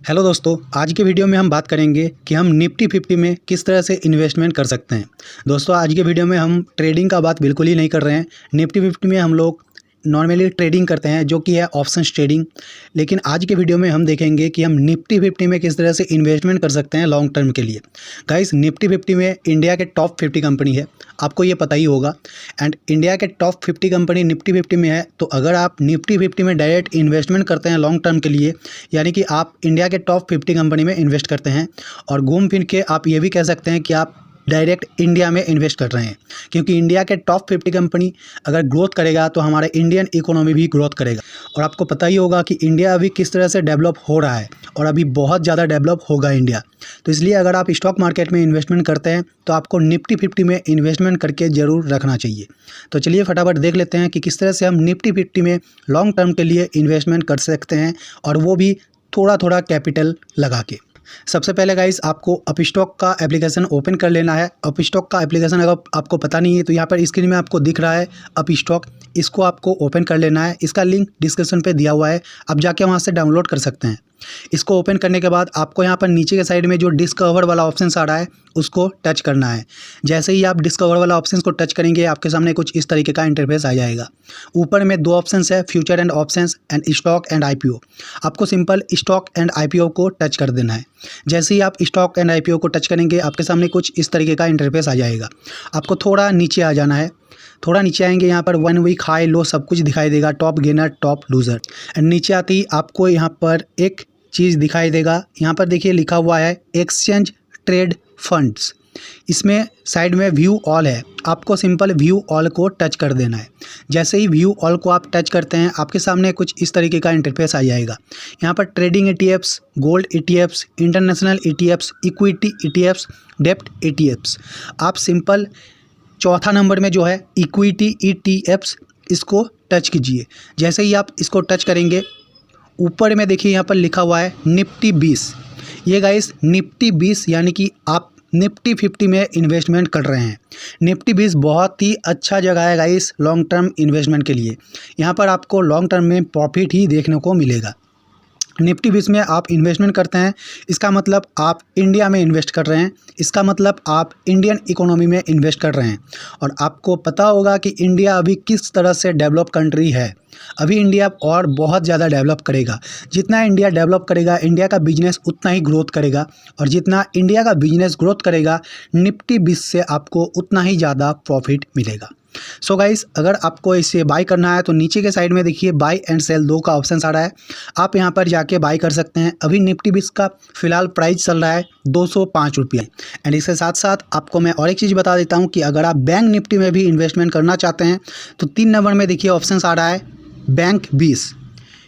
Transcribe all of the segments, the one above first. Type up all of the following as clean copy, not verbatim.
Hello दोस्तों, आज के वीडियो में हम बात करेंगे कि हम निफ्टी 50 में किस तरह से इन्वेस्टमेंट कर सकते हैं। दोस्तों, आज के वीडियो में हम ट्रेडिंग का बात बिल्कुल ही नहीं कर रहे हैं। निफ्टी 50 में हम लोग नॉर्मली ट्रेडिंग करते हैं, जो कि है ऑप्शंस ट्रेडिंग। लेकिन आज के वीडियो में हम देखेंगे कि हम निफ्टी 50 में किस तरह से इन्वेस्टमेंट कर सकते हैं लॉन्ग टर्म के लिए। गाइस, निफ्टी 50 में इंडिया के टॉप 50 कंपनी है, आपको ये पता ही होगा। एंड इंडिया के टॉप 50 कंपनी निफ्टी 50 में है, तो अगर आप निफ्टी 50 में डायरेक्ट इन्वेस्टमेंट करते हैं लॉन्ग टर्म के लिए, यानी कि आप इंडिया के टॉप 50 कंपनी में इन्वेस्ट करते हैं, और घूम फिर के आप ये भी कह सकते हैं कि आप डायरेक्ट इंडिया में इन्वेस्ट कर रहे हैं। क्योंकि इंडिया के टॉप 50 कंपनी अगर ग्रोथ करेगा तो हमारे इंडियन इकोनॉमी भी ग्रोथ करेगा। और आपको पता ही होगा कि इंडिया अभी किस तरह से डेवलप हो रहा है, और अभी बहुत ज़्यादा डेवलप होगा इंडिया। तो इसलिए अगर आप स्टॉक मार्केट में इन्वेस्टमेंट करते हैं तो आपको निफ्टी 50 में इन्वेस्टमेंट करके ज़रूर रखना चाहिए। तो चलिए फटाफट देख लेते हैं कि किस तरह से हम निफ्टी 50 में लॉन्ग टर्म के लिए इन्वेस्टमेंट कर सकते हैं, और वो भी थोड़ा थोड़ा कैपिटल लगा के। सबसे पहले गाइस, आपको अपस्टॉक का एप्लीकेशन ओपन कर लेना है। अपस्टॉक का एप्लीकेशन अगर आपको पता नहीं है तो यहाँ पर स्क्रीन में आपको दिख रहा है अपस्टॉक, इसको आपको ओपन कर लेना है। इसका लिंक डिस्क्रिप्शन पे दिया हुआ है, आप जाके वहाँ से डाउनलोड कर सकते हैं। इसको ओपन करने के बाद आपको यहाँ पर नीचे के साइड में जो डिस्कवर वाला ऑप्शन आ रहा है उसको टच करना है। जैसे ही आप डिस्कवर वाला ऑप्शन को टच करेंगे, आपके सामने कुछ इस तरीके का इंटरफेस आ जाएगा। ऊपर में दो ऑप्शंस है, future and options and stock and IPO. आपको सिंपल स्टॉक एंड आईपीओ को टच कर देना है। जैसे ही आप स्टॉक एंड आईपीओ को टच करेंगे, आपके सामने कुछ इस तरीके का इंटरफेस आ जाएगा। आपको थोड़ा नीचे आ जाना है। थोड़ा नीचे आएंगे, यहाँ पर 1 वीक हाई लो सब कुछ दिखाई देगा, top gainer top loser. And नीचे आते ही आपको यहाँ पर एक चीज़ दिखाई देगा। यहाँ पर देखिए लिखा हुआ है एक्सचेंज ट्रेड फंड्स। इसमें साइड में व्यू ऑल है, आपको सिंपल व्यू ऑल को टच कर देना है। जैसे ही व्यू ऑल को आप टच करते हैं, आपके सामने कुछ इस तरीके का इंटरफेस आ जाएगा। यहाँ पर trading ETFs, gold ETFs, international ETFs, equity ETFs, डेप्ट ETFs। आप सिंपल चौथा नंबर में जो है इक्विटी ETFs, इसको टच कीजिए। जैसे ही आप इसको टच करेंगे, ऊपर में देखिए यहाँ पर लिखा हुआ है निफ्टी 20। ये गाइस निफ्टी 20 यानी कि आप निफ्टी 50 में इन्वेस्टमेंट कर रहे हैं। निफ्टी 20 बहुत ही अच्छा जगह है गाइस लॉन्ग टर्म इन्वेस्टमेंट के लिए। यहाँ पर आपको लॉन्ग टर्म में प्रॉफिट ही देखने को मिलेगा। निफ्टी 20 में आप इन्वेस्टमेंट करते हैं, इसका मतलब आप इंडिया में इन्वेस्ट कर रहे हैं, इसका मतलब आप इंडियन इकोनॉमी में इन्वेस्ट कर रहे हैं। और आपको पता होगा कि इंडिया अभी किस तरह से डेवलप कंट्री है। अभी इंडिया और बहुत ज़्यादा डेवलप करेगा। जितना इंडिया डेवलप करेगा, इंडिया का बिजनेस उतना ही ग्रोथ करेगा, और जितना इंडिया का बिजनेस ग्रोथ करेगा, निफ्टी 20 से आपको उतना ही ज़्यादा प्रॉफिट मिलेगा। सो गाइस, अगर आपको इसे बाय करना है तो नीचे के साइड में देखिए बाय एंड सेल 2 का ऑप्शन आ रहा है, आप यहां पर जाके बाय कर सकते हैं। अभी निफ्टी 20 का फिलहाल प्राइस चल रहा है 205 रुपये। एंड इसके साथ साथ आपको मैं और एक चीज़ बता देता हूं कि अगर आप बैंक निफ्टी में भी इन्वेस्टमेंट करना चाहते हैं तो 3 नंबर में देखिए ऑप्शन आ रहा है बैंक 20।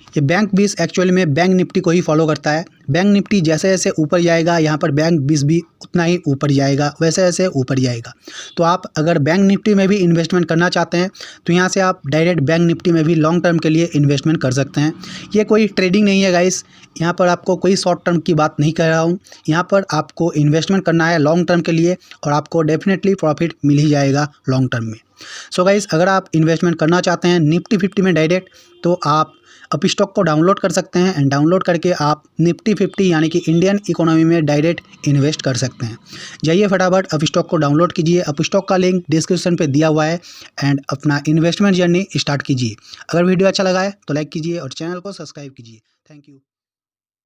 ये बैंक 20 एक्चुअली में बैंक निफ्टी को ही फॉलो करता है। बैंक निफ्टी जैसे जैसे ऊपर जाएगा, यहाँ पर बैंक 20 भी उतना ही ऊपर जाएगा, वैसे वैसे ऊपर जाएगा। तो आप अगर बैंक निफ्टी में भी इन्वेस्टमेंट करना चाहते हैं तो यहाँ से आप डायरेक्ट बैंक निफ्टी में भी लॉन्ग टर्म के लिए इन्वेस्टमेंट कर सकते हैं। ये कोई ट्रेडिंग नहीं है गाइस, यहाँ पर आपको कोई शॉर्ट टर्म की बात नहीं कर रहा हूँ। यहाँ पर आपको इन्वेस्टमेंट करना है लॉन्ग टर्म के लिए, और आपको डेफिनेटली प्रॉफिट मिल ही जाएगा लॉन्ग टर्म में। सो गाइस, अगर आप इन्वेस्टमेंट करना चाहते हैं निफ्टी 50 में डायरेक्ट, तो आप अपस्टॉक को डाउनलोड कर सकते हैं। एंड डाउनलोड करके आप निफ्टी 50 यानी कि इंडियन इकोनॉमी में डायरेक्ट इन्वेस्ट कर सकते हैं। जाइए फटाफट अपस्टॉक को डाउनलोड कीजिए, अपस्टॉक का लिंक डिस्क्रिप्शन पे दिया हुआ है। एंड अपना इन्वेस्टमेंट जर्नी स्टार्ट कीजिए। अगर वीडियो अच्छा लगा है तो लाइक कीजिए और चैनल को सब्सक्राइब कीजिए। Thank you.